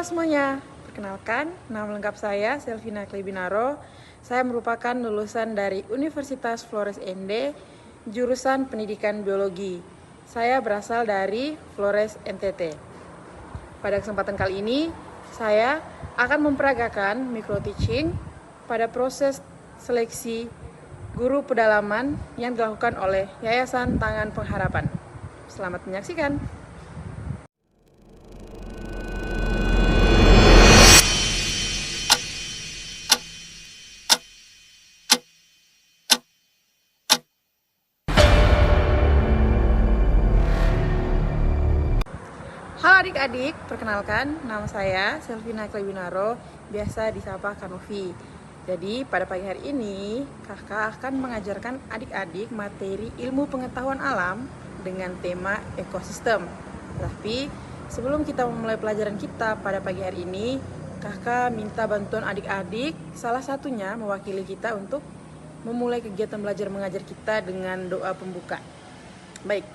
Halo semuanya, perkenalkan nama lengkap saya Selvina Klebinaro. Saya merupakan lulusan dari Universitas Flores ND, jurusan Pendidikan Biologi. Saya berasal dari Flores NTT. Pada kesempatan kali ini, saya akan memperagakan micro teaching pada proses seleksi guru pedalaman yang dilakukan oleh Yayasan Tangan Pengharapan. Selamat menyaksikan. Halo adik-adik, perkenalkan nama saya Selvina Klebinaro, biasa disapa Kanovi. Jadi pada pagi hari ini kakak akan mengajarkan adik-adik materi ilmu pengetahuan alam dengan tema ekosistem. Tapi sebelum kita memulai pelajaran kita pada pagi hari ini, kakak minta bantuan adik-adik, salah satunya mewakili kita untuk memulai kegiatan belajar mengajar kita dengan doa pembuka. Baik,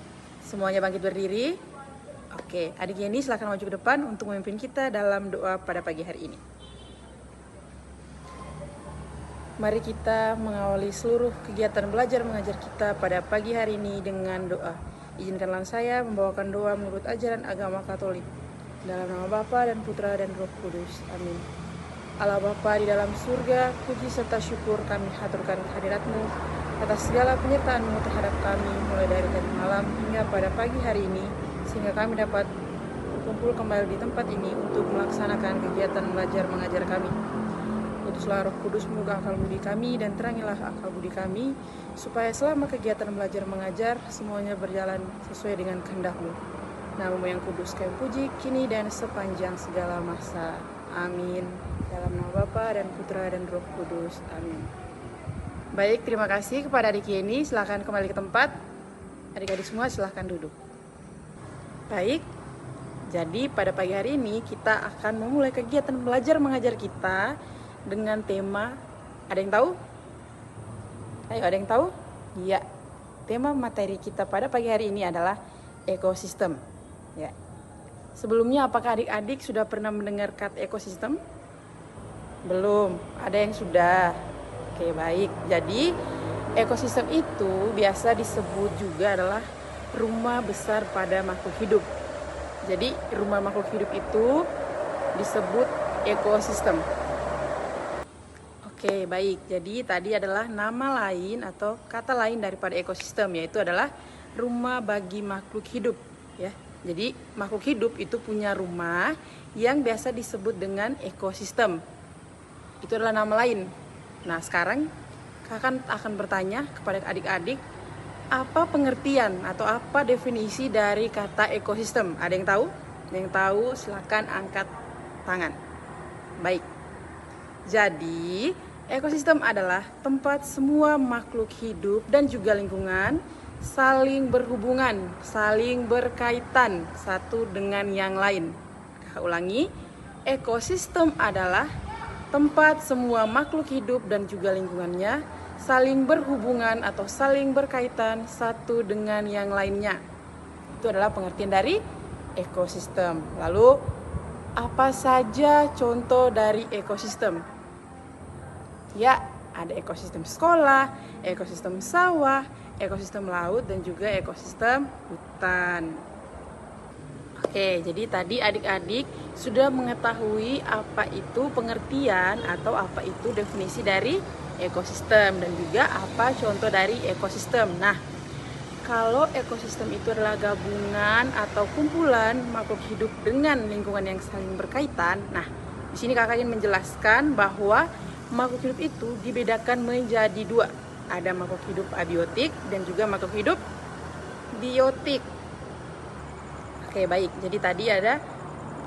semuanya bangkit berdiri. Oke, adik Yeni silahkan maju ke depan untuk memimpin kita dalam doa pada pagi hari ini. Mari kita mengawali seluruh kegiatan belajar mengajar kita pada pagi hari ini dengan doa. Izinkanlah saya membawakan doa menurut ajaran agama Katolik. Dalam nama Bapa dan Putra dan Roh Kudus. Amin. Allah Bapa di dalam surga, puji serta syukur kami haturkan kehadirat-Mu atas segala penyertaan-Mu terhadap kami mulai dari tadi malam hingga pada pagi hari ini, sehingga kami dapat berkumpul kembali di tempat ini untuk melaksanakan kegiatan belajar mengajar kami. Utuslah Roh Kudus-Mu ke akal budi kami dan terangilah akal budi kami, supaya selama kegiatan belajar mengajar semuanya berjalan sesuai dengan kehendak-Mu. Nama-Mu yang kudus kami puji kini dan sepanjang segala masa. Amin. Dalam nama Bapa dan Putra dan Roh Kudus. Amin. Baik, terima kasih kepada adik Yeni. Silahkan kembali ke tempat. Adik-adik semua silahkan duduk. Baik, jadi pada pagi hari ini kita akan memulai kegiatan belajar mengajar kita dengan tema, ada yang tahu? Ayo, ada yang tahu? Iya, tema materi kita pada pagi hari ini adalah ekosistem. Ya. Sebelumnya apakah adik-adik sudah pernah mendengar kata ekosistem? Belum, ada yang sudah. Oke, baik. Jadi ekosistem itu biasa disebut juga adalah rumah besar pada makhluk hidup. Jadi rumah makhluk hidup itu disebut ekosistem. Oke, baik. Jadi tadi adalah nama lain atau kata lain daripada ekosistem, yaitu adalah rumah bagi makhluk hidup, ya. Jadi makhluk hidup itu punya rumah yang biasa disebut dengan ekosistem. Itu adalah nama lain. Nah, sekarang kakak akan bertanya kepada adik-adik, apa pengertian atau apa definisi dari kata ekosistem? Ada yang tahu? Yang tahu silakan angkat tangan. Baik. Jadi, ekosistem adalah tempat semua makhluk hidup dan juga lingkungan saling berhubungan, saling berkaitan satu dengan yang lain. Kakak ulangi, ekosistem adalah tempat semua makhluk hidup dan juga lingkungannya saling berhubungan atau saling berkaitan satu dengan yang lainnya. Itu adalah pengertian dari ekosistem. Lalu, apa saja contoh dari ekosistem? Ya, ada ekosistem sekolah, ekosistem sawah, ekosistem laut, dan juga ekosistem hutan. Oke, jadi tadi adik-adik sudah mengetahui apa itu pengertian atau apa itu definisi dari ekosistem dan juga apa contoh dari ekosistem. Nah, kalau ekosistem itu adalah gabungan atau kumpulan makhluk hidup dengan lingkungan yang saling berkaitan. Nah, di sini kakak ingin menjelaskan bahwa makhluk hidup itu dibedakan menjadi dua. Ada makhluk hidup abiotik dan juga makhluk hidup biotik. Oke, baik. Jadi tadi ada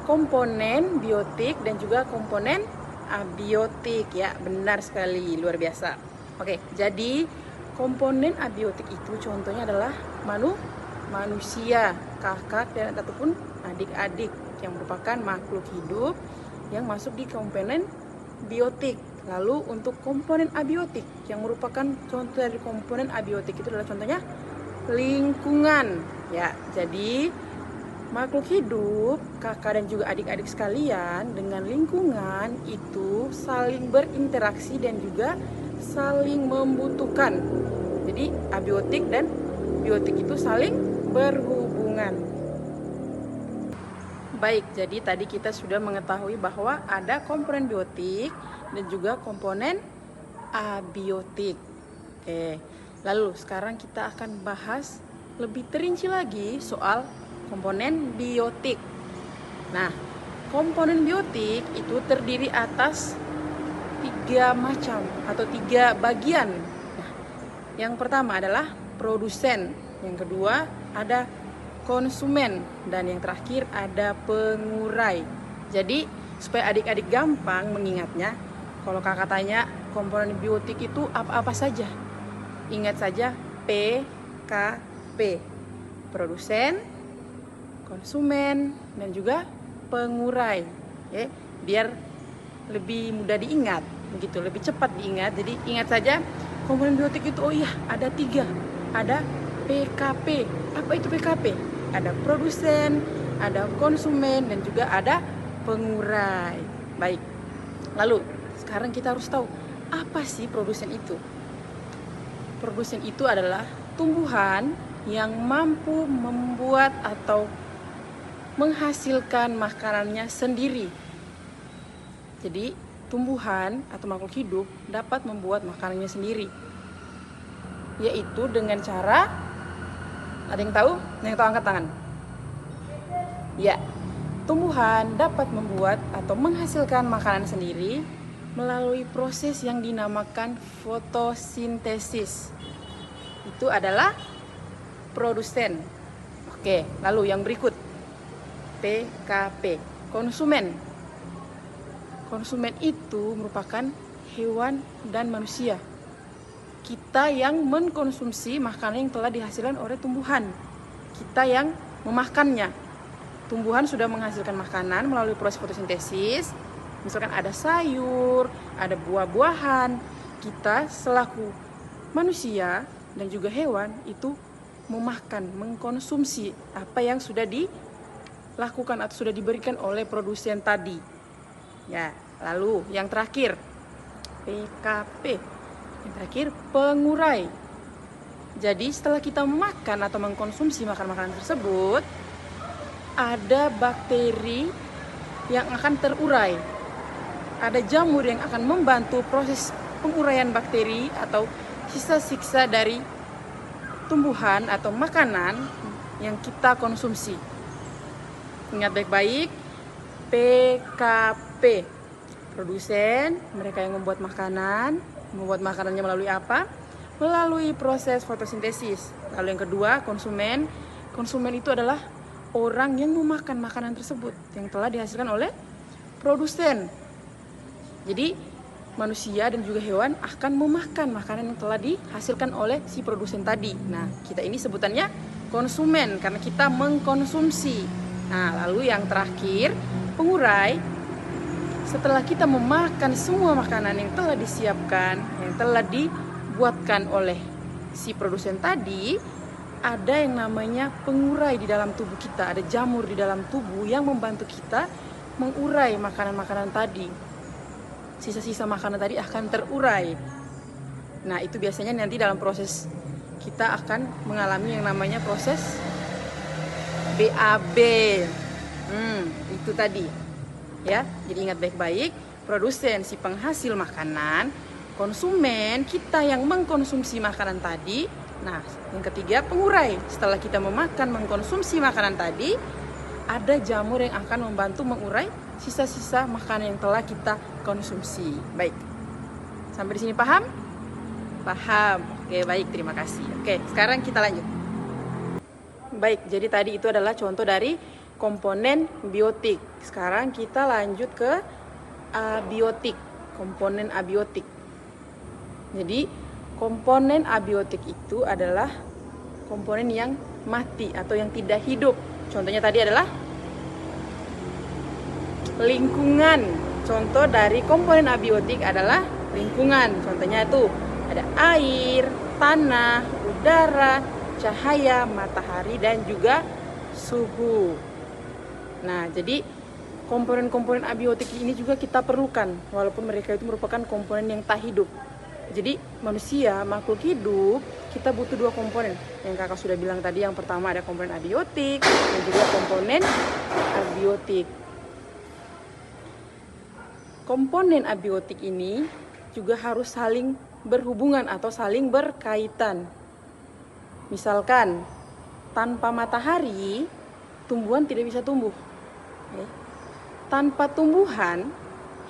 komponen biotik dan juga komponen abiotik, ya. Benar sekali, luar biasa. Oke, jadi komponen abiotik itu contohnya adalah manusia, kakak dan ataupun adik-adik yang merupakan makhluk hidup yang masuk di komponen biotik. Lalu untuk komponen abiotik yang merupakan contoh dari komponen abiotik itu adalah contohnya lingkungan, ya. Jadi Makhluk hidup, kakak dan juga adik-adik sekalian, dengan lingkungan itu saling berinteraksi dan juga saling membutuhkan. Jadi abiotik dan biotik itu saling berhubungan. Baik, jadi tadi kita sudah mengetahui bahwa ada komponen biotik dan juga komponen abiotik. Oke, lalu sekarang kita akan bahas lebih terinci lagi soal komponen biotik. Nah, komponen biotik itu terdiri atas 3 macam atau 3 bagian. Nah, yang pertama adalah produsen, yang kedua ada konsumen, dan yang terakhir ada pengurai. Jadi supaya adik-adik gampang mengingatnya, kalau kakak tanya komponen biotik itu apa-apa saja, ingat saja PKP, produsen, konsumen, dan juga pengurai, ya, biar lebih mudah diingat, begitu, lebih cepat diingat. Jadi ingat saja komponen biotik itu, oh iya, ada 3, ada PKP. Apa itu PKP? Ada produsen, ada konsumen, dan juga ada pengurai. Baik, lalu sekarang kita harus tahu apa sih produsen itu. Produsen itu adalah tumbuhan yang mampu membuat atau menghasilkan makanannya sendiri. Jadi tumbuhan atau makhluk hidup dapat membuat makanannya sendiri, yaitu dengan cara, ada yang tahu? Yang tahu angkat tangan. Ya, tumbuhan dapat membuat atau menghasilkan makanan sendiri melalui proses yang dinamakan fotosintesis. Itu adalah produsen. Oke, lalu yang berikut, PKP, konsumen. Konsumen itu merupakan hewan dan manusia. Kita yang mengkonsumsi makanan yang telah dihasilkan oleh tumbuhan. Kita yang memakannya. Tumbuhan sudah menghasilkan makanan melalui proses fotosintesis. Misalkan ada sayur, ada buah-buahan. Kita selaku manusia dan juga hewan itu memakan, mengkonsumsi apa yang sudah dilakukan atau sudah diberikan oleh produsen tadi. Ya, lalu yang terakhir PKP. Yang terakhir pengurai. Jadi setelah kita memakan atau mengkonsumsi makanan tersebut, ada bakteri yang akan terurai. Ada jamur yang akan membantu proses penguraian bakteri atau sisa-sisa dari tumbuhan atau makanan yang kita konsumsi. Ingat baik-baik, PKP, produsen, mereka yang membuat makanannya melalui apa? Melalui proses fotosintesis. Lalu yang kedua, konsumen. Konsumen itu adalah orang yang memakan makanan tersebut yang telah dihasilkan oleh produsen. Jadi manusia dan juga hewan akan memakan makanan yang telah dihasilkan oleh si produsen tadi. Nah, kita ini sebutannya konsumen karena kita mengkonsumsi. Nah, lalu yang terakhir, pengurai. Setelah kita memakan semua makanan yang telah disiapkan, yang telah dibuatkan oleh si produsen tadi, ada yang namanya pengurai di dalam tubuh kita. Ada jamur di dalam tubuh yang membantu kita mengurai makanan-makanan tadi. Sisa-sisa makanan tadi akan terurai. Nah, itu biasanya nanti dalam proses kita akan mengalami yang namanya proses BAB. Itu tadi. Ya, jadi ingat baik-baik, produsen si penghasil makanan, konsumen kita yang mengkonsumsi makanan tadi. Nah, yang ketiga pengurai. Setelah kita memakan, mengkonsumsi makanan tadi, ada jamur yang akan membantu mengurai sisa-sisa makanan yang telah kita konsumsi. Baik, sampai di sini paham? Paham. Oke, baik, terima kasih. Oke, sekarang kita lanjut. Baik, jadi tadi itu adalah contoh dari komponen biotik. Sekarang kita lanjut ke abiotik, komponen abiotik. Jadi komponen abiotik itu adalah komponen yang mati atau yang tidak hidup. Contohnya tadi adalah lingkungan. Contoh dari komponen abiotik adalah lingkungan. Contohnya itu ada air, tanah, udara, cahaya, matahari, dan juga suhu. Nah, jadi komponen-komponen abiotik ini juga kita perlukan, walaupun mereka itu merupakan komponen yang tak hidup. Jadi manusia, makhluk hidup, kita butuh dua komponen. Yang kakak sudah bilang tadi, yang pertama ada komponen abiotik dan juga komponen abiotik. Komponen abiotik ini juga harus saling berhubungan atau saling berkaitan. Misalkan, tanpa matahari, tumbuhan tidak bisa tumbuh. Tanpa tumbuhan,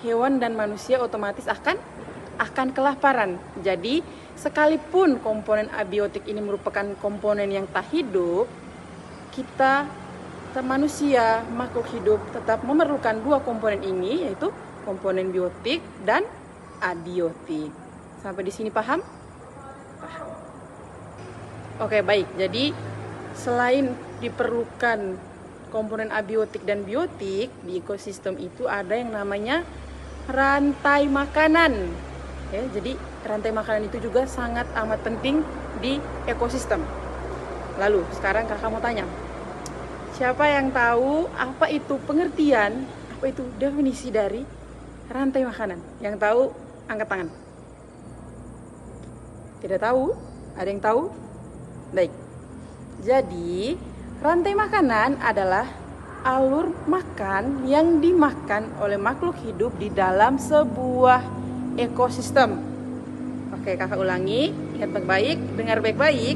hewan dan manusia otomatis akan kelaparan. Jadi, sekalipun komponen abiotik ini merupakan komponen yang tak hidup, kita manusia, makhluk hidup tetap memerlukan dua komponen ini, yaitu komponen biotik dan abiotik. Sampai di sini paham? Paham. Oke, baik. Jadi, selain diperlukan komponen abiotik dan biotik, di ekosistem itu ada yang namanya rantai makanan. Ya, jadi rantai makanan itu juga sangat amat penting di ekosistem. Lalu sekarang kakak mau tanya, siapa yang tahu apa itu pengertian, apa itu definisi dari rantai makanan? Yang tahu angkat tangan. Tidak tahu? Ada yang tahu? Baik. Jadi rantai makanan adalah alur makan yang dimakan oleh makhluk hidup di dalam sebuah ekosistem. Oke, kakak ulangi, ingat baik-baik, dengar baik-baik.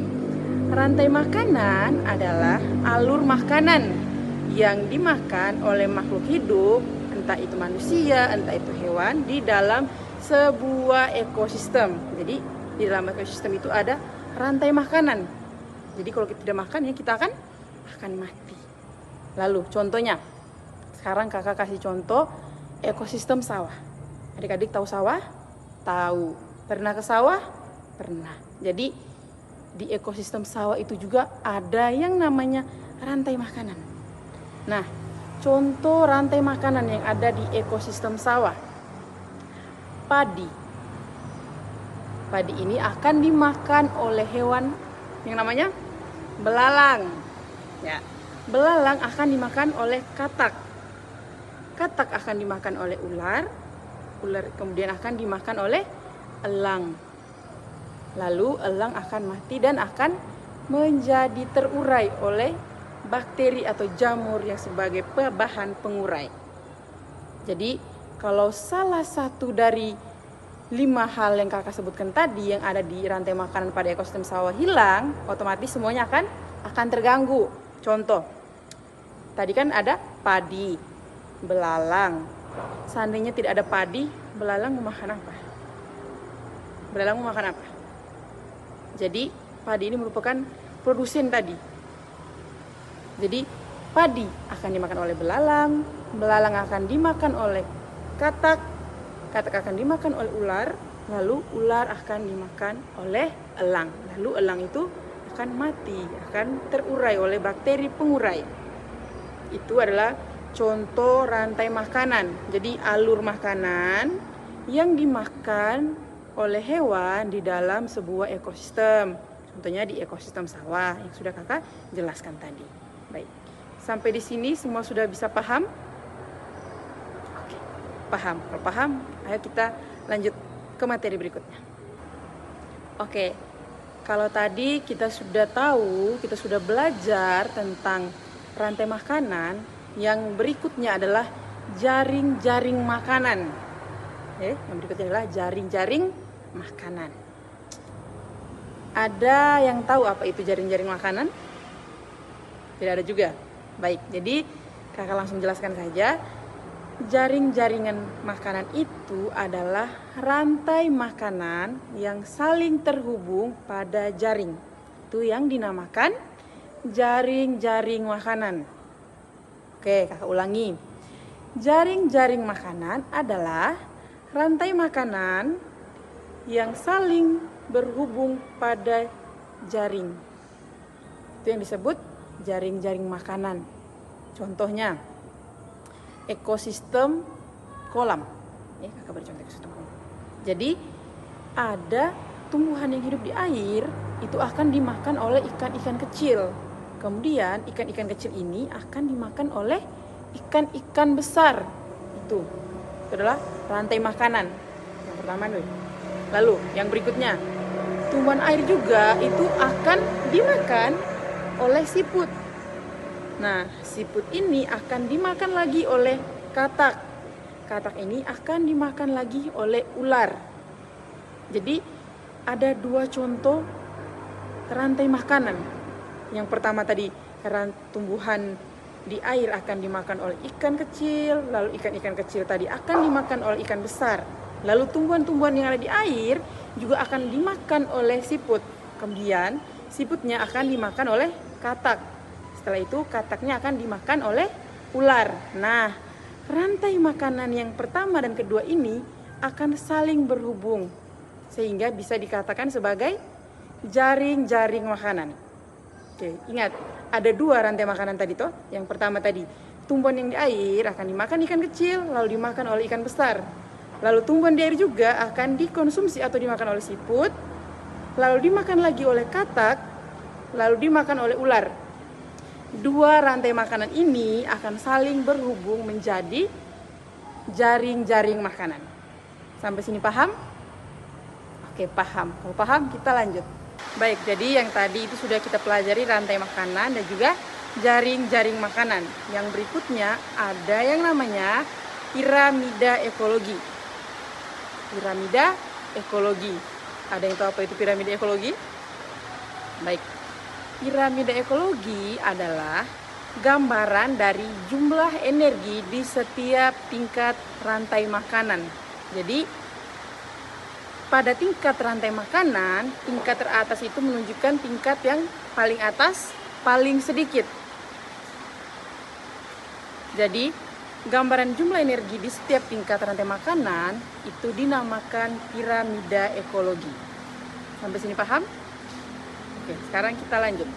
Rantai makanan adalah alur makanan yang dimakan oleh makhluk hidup, entah itu manusia, entah itu hewan, di dalam sebuah ekosistem. Jadi, di dalam ekosistem itu ada rantai makanan. Jadi, kalau kita tidak makan, ya kita akan mati. Lalu, contohnya, sekarang kakak kasih contoh ekosistem sawah. Adik-adik tahu sawah? Tahu. Pernah ke sawah? Pernah. Jadi di ekosistem sawah itu juga ada yang namanya rantai makanan. Nah, contoh rantai makanan yang ada di ekosistem sawah. Padi. Padi ini akan dimakan oleh hewan yang namanya belalang. Ya. Belalang akan dimakan oleh katak. Katak akan dimakan oleh ular. Ular kemudian akan dimakan oleh elang. Lalu elang akan mati dan akan menjadi terurai oleh bakteri atau jamur yang sebagai bahan pengurai. Jadi kalau salah satu dari 5 hal yang kakak sebutkan tadi yang ada di rantai makanan pada ekosistem sawah hilang, otomatis semuanya akan terganggu. Contoh, tadi kan ada padi, belalang. Seandainya tidak ada padi, belalang mau makan apa? Belalang mau makan apa? Jadi padi ini merupakan produsen tadi. Jadi padi akan dimakan oleh belalang, belalang akan dimakan oleh katak, katak akan dimakan oleh ular, lalu ular akan dimakan oleh elang. Lalu elang itu akan mati, akan terurai oleh bakteri pengurai. Itu adalah contoh rantai makanan. Jadi alur makanan yang dimakan oleh hewan di dalam sebuah ekosistem. Contohnya di ekosistem sawah yang sudah kakak jelaskan tadi. Baik, sampai di sini semua sudah bisa paham? Oke, paham. Kalau paham, ayo kita lanjut ke materi berikutnya. Oke, kalau tadi kita sudah tahu, kita sudah belajar tentang rantai makanan, yang berikutnya adalah jaring-jaring makanan. Yang berikutnya adalah jaring-jaring makanan. Ada yang tahu apa itu jaring-jaring makanan? Tidak ada juga. Baik, jadi kakak langsung jelaskan saja. Jaring-jaringan makanan itu adalah rantai makanan yang saling terhubung pada jaring. Itu yang dinamakan jaring-jaring makanan. Oke, kakak ulangi. Jaring-jaring makanan adalah rantai makanan yang saling berhubung pada jaring. Itu yang disebut jaring-jaring makanan. Contohnya, ekosistem kolam. Kakak beri contoh ekosistem kolam. Jadi, ada tumbuhan yang hidup di air, itu akan dimakan oleh ikan-ikan kecil. Kemudian ikan-ikan kecil ini akan dimakan oleh ikan-ikan besar. Itu adalah rantai makanan yang pertama nih. Lalu yang berikutnya, tumbuhan air juga itu akan dimakan oleh siput. Nah, siput ini akan dimakan lagi oleh katak. Katak ini akan dimakan lagi oleh ular. Jadi ada dua contoh rantai makanan. Yang pertama tadi, tumbuhan di air akan dimakan oleh ikan kecil, lalu ikan-ikan kecil tadi akan dimakan oleh ikan besar. Lalu tumbuhan-tumbuhan yang ada di air juga akan dimakan oleh siput. Kemudian siputnya akan dimakan oleh katak. Setelah itu kataknya akan dimakan oleh ular. Nah, rantai makanan yang pertama dan kedua ini akan saling berhubung sehingga bisa dikatakan sebagai jaring-jaring makanan. Oke, ingat ada dua rantai makanan tadi toh. Yang pertama tadi, tumbuhan yang di air akan dimakan ikan kecil lalu dimakan oleh ikan besar. Lalu tumbuhan di air juga akan dikonsumsi atau dimakan oleh siput, lalu dimakan lagi oleh katak, lalu dimakan oleh ular. Dua rantai makanan ini akan saling berhubung menjadi jaring-jaring makanan. Sampai sini paham? Oke, paham. Kalau paham, kita lanjut. Baik, jadi yang tadi itu sudah kita pelajari rantai makanan dan juga jaring-jaring makanan. Yang berikutnya ada yang namanya piramida ekologi. Piramida ekologi. Ada yang tahu apa itu piramida ekologi? Baik. Piramida ekologi adalah gambaran dari jumlah energi di setiap tingkat rantai makanan. Jadi, pada tingkat rantai makanan, tingkat teratas itu menunjukkan tingkat yang paling atas, paling sedikit. Jadi, gambaran jumlah energi di setiap tingkat rantai makanan itu dinamakan piramida ekologi. Sampai sini paham? Oke, sekarang kita lanjut.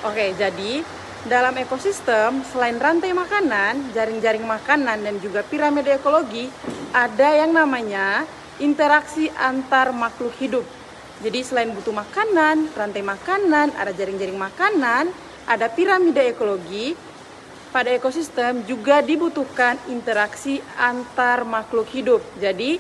Oke, jadi dalam ekosistem, selain rantai makanan, jaring-jaring makanan, dan juga piramida ekologi, ada yang namanya interaksi antar makhluk hidup. Jadi selain butuh makanan, rantai makanan, ada jaring-jaring makanan, ada piramida ekologi, pada ekosistem juga dibutuhkan interaksi antar makhluk hidup. Jadi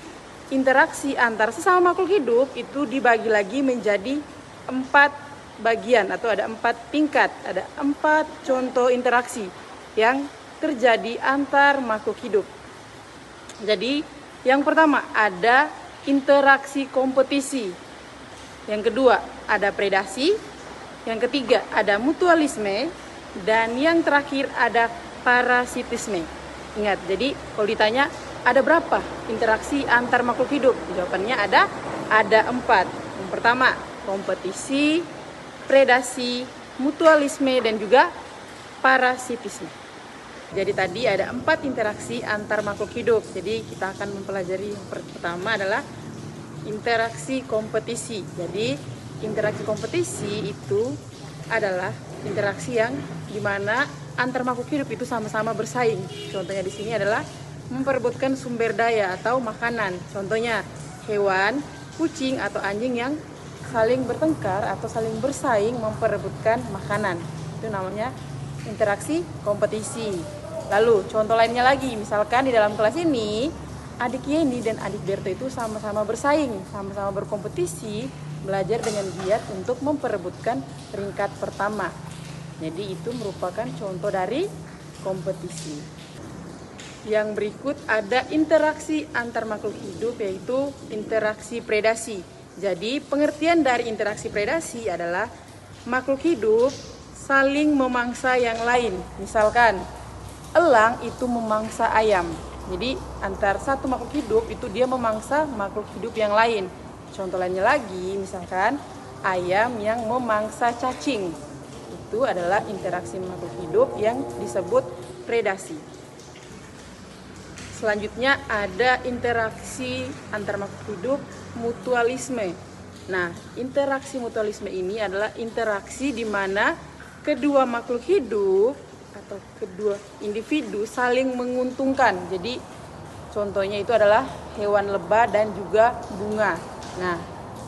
interaksi antar sesama makhluk hidup itu dibagi lagi menjadi 4 bagian atau ada 4 tingkat, ada 4 contoh interaksi yang terjadi antar makhluk hidup. Jadi yang pertama ada interaksi kompetisi, yang kedua ada predasi, yang ketiga ada mutualisme, dan yang terakhir ada parasitisme. Ingat, jadi kalau ditanya ada berapa interaksi antar makhluk hidup, jawabannya ada 4. Yang pertama kompetisi, predasi, mutualisme, dan juga parasitisme. Jadi tadi ada 4 interaksi antar makhluk hidup. Jadi kita akan mempelajari yang pertama adalah interaksi kompetisi. Jadi interaksi kompetisi itu adalah interaksi yang dimana antar makhluk hidup itu sama-sama bersaing. Contohnya di sini adalah memperebutkan sumber daya atau makanan. Contohnya hewan, kucing atau anjing yang saling bertengkar atau saling bersaing memperebutkan makanan. Itu namanya interaksi kompetisi. Lalu contoh lainnya lagi, misalkan di dalam kelas ini adik Yeni dan adik Berto itu sama-sama bersaing, sama-sama berkompetisi, belajar dengan giat untuk memperebutkan peringkat pertama. Jadi itu merupakan contoh dari kompetisi. Yang berikut ada interaksi antar makhluk hidup, yaitu interaksi predasi. Jadi pengertian dari interaksi predasi adalah makhluk hidup saling memangsa yang lain. Misalkan elang itu memangsa ayam. Jadi antar satu makhluk hidup itu dia memangsa makhluk hidup yang lain. Contoh lainnya lagi, misalkan ayam yang memangsa cacing. Itu adalah interaksi makhluk hidup yang disebut predasi. Selanjutnya ada interaksi antar makhluk hidup, mutualisme. Nah, interaksi mutualisme ini adalah interaksi di mana kedua makhluk hidup atau kedua individu saling menguntungkan. Jadi contohnya itu adalah hewan lebah dan juga bunga. Nah,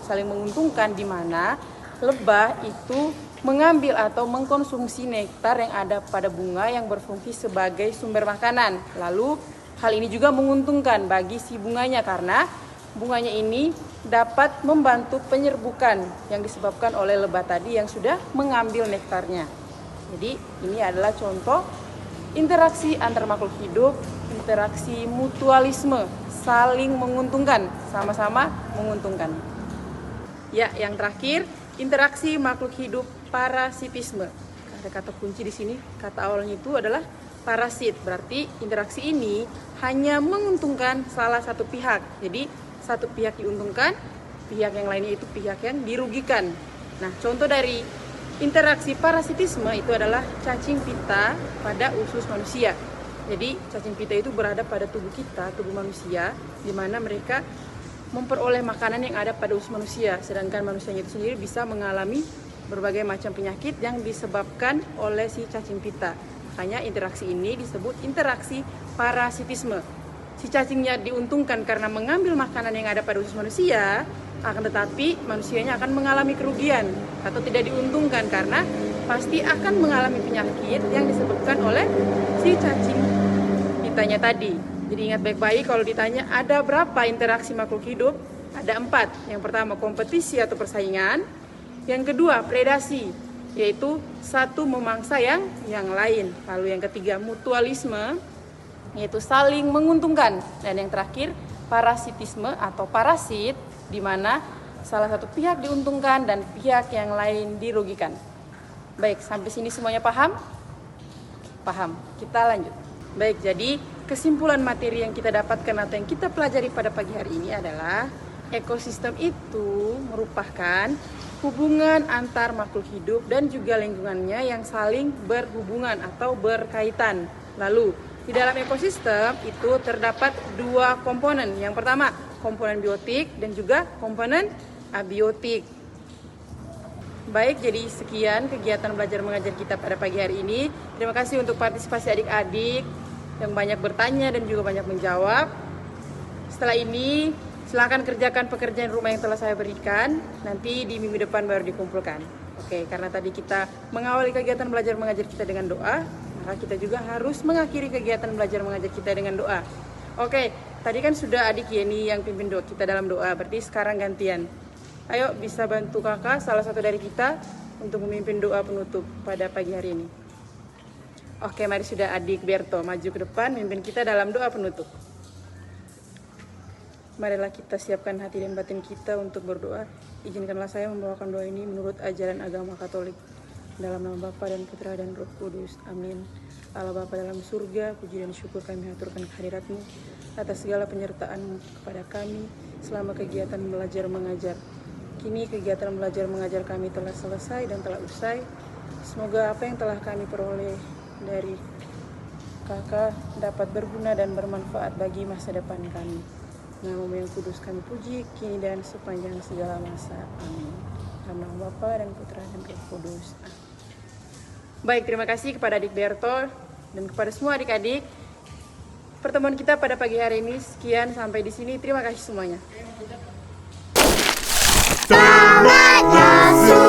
saling menguntungkan di mana lebah itu mengambil atau mengkonsumsi nektar yang ada pada bunga yang berfungsi sebagai sumber makanan. Lalu hal ini juga menguntungkan bagi si bunganya karena bunganya ini dapat membantu penyerbukan yang disebabkan oleh lebah tadi yang sudah mengambil nektarnya. Jadi ini adalah contoh interaksi antar makhluk hidup, interaksi mutualisme, saling menguntungkan, sama-sama menguntungkan. Ya, yang terakhir, interaksi makhluk hidup parasitisme. Ada kata kunci di sini, kata awalnya itu adalah parasit. Berarti interaksi ini hanya menguntungkan salah satu pihak. Jadi satu pihak diuntungkan, pihak yang lainnya itu pihak yang dirugikan. Nah, contoh dari interaksi parasitisme itu adalah cacing pita pada usus manusia. Jadi cacing pita itu berada pada tubuh kita, tubuh manusia, di mana mereka memperoleh makanan yang ada pada usus manusia, sedangkan manusianya itu sendiri bisa mengalami berbagai macam penyakit yang disebabkan oleh si cacing pita. Makanya interaksi ini disebut interaksi parasitisme. Si cacingnya diuntungkan karena mengambil makanan yang ada pada usus manusia, akan tetapi manusianya akan mengalami kerugian atau tidak diuntungkan karena pasti akan mengalami penyakit yang disebabkan oleh si cacing pitanya tadi. Jadi ingat baik-baik kalau ditanya ada berapa interaksi makhluk hidup? Ada 4. Yang pertama kompetisi atau persaingan. Yang kedua predasi, yaitu satu memangsa yang lain. Lalu yang ketiga mutualisme, yaitu saling menguntungkan. Dan yang terakhir parasitisme atau parasit, di mana salah satu pihak diuntungkan dan pihak yang lain dirugikan. Baik, sampai sini semuanya paham? Paham. Kita lanjut. Baik, jadi kesimpulan materi yang kita dapatkan atau yang kita pelajari pada pagi hari ini adalah ekosistem itu merupakan hubungan antar makhluk hidup dan juga lingkungannya yang saling berhubungan atau berkaitan. Lalu, di dalam ekosistem itu terdapat 2 komponen. Yang pertama, komponen biotik dan juga komponen abiotik. Baik, jadi sekian kegiatan belajar mengajar kita pada pagi hari ini. Terima kasih untuk partisipasi adik-adik yang banyak bertanya dan juga banyak menjawab. Setelah ini, silakan kerjakan pekerjaan rumah yang telah saya berikan. Nanti di minggu depan baru dikumpulkan. Oke, karena tadi kita mengawali kegiatan belajar mengajar kita dengan doa, maka kita juga harus mengakhiri kegiatan belajar mengajar kita dengan doa. Oke, tadi kan sudah adik Yeni yang pimpin doa kita dalam doa, berarti sekarang gantian. Ayo bisa bantu kakak, salah satu dari kita, untuk memimpin doa penutup pada pagi hari ini. Oke, mari sudah adik Berto maju ke depan, memimpin kita dalam doa penutup. Marilah kita siapkan hati dan batin kita untuk berdoa. Izinkanlah saya membawakan doa ini menurut ajaran agama Katolik. Dalam nama Bapa dan Putra dan Roh Kudus. Amin. Allah Bapa dalam surga, puji dan syukur kami haturkan kehadirat-Mu atas segala penyertaan-Mu kepada kami selama kegiatan belajar mengajar. Kini kegiatan belajar mengajar kami telah selesai dan telah usai. Semoga apa yang telah kami peroleh dari kakak dapat berguna dan bermanfaat bagi masa depan kami. Nama-Mu yang kudus kami puji, kini dan sepanjang segala masa. Amin. Dalam nama Bapa dan Putra dan Roh Kudus. Amin. Baik, terima kasih kepada adik Berto dan kepada semua adik-adik. Pertemuan kita pada pagi hari ini sekian, sampai di sini. Terima kasih semuanya. Selamat masuk.